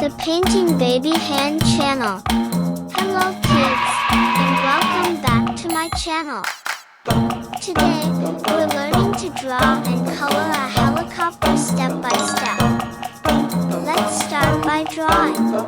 the Painting Baby Hand channel. Hello kids, and welcome back to my channel. Today, we're learning to draw and color a helicopter step by step. Let's start by drawing.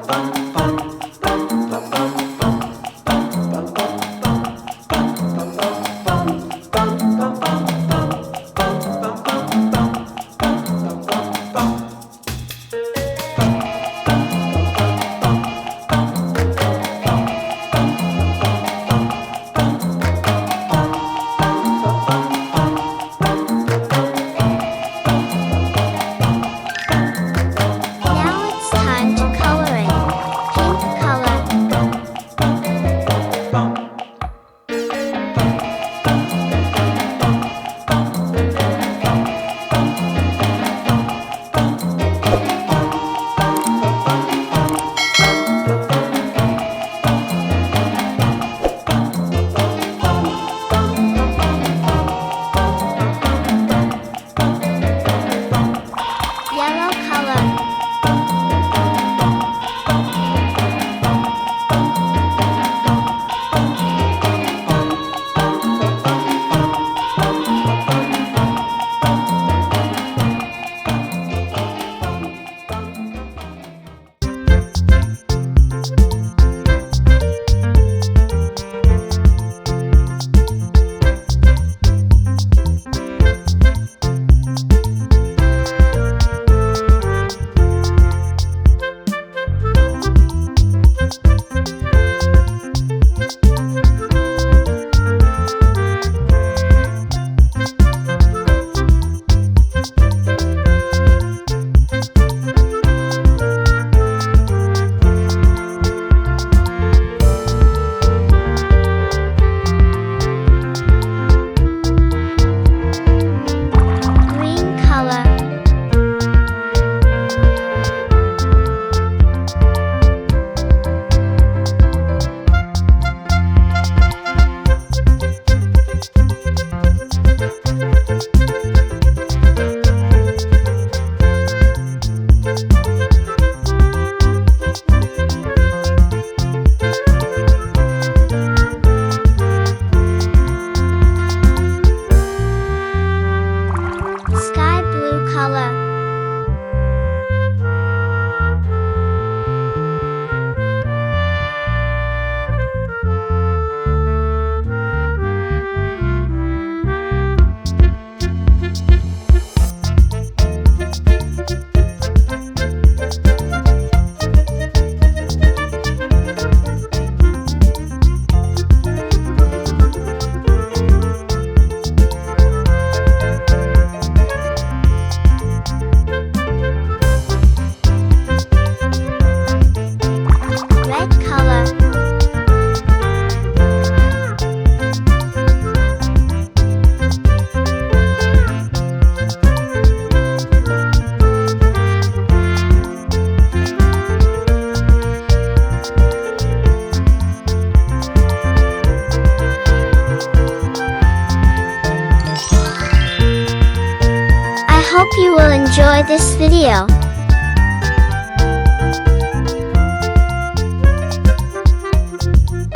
Hope you will enjoy this video.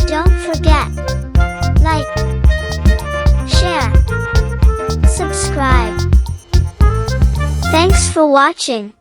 Don't forget, like, share, subscribe. Thanks for watching.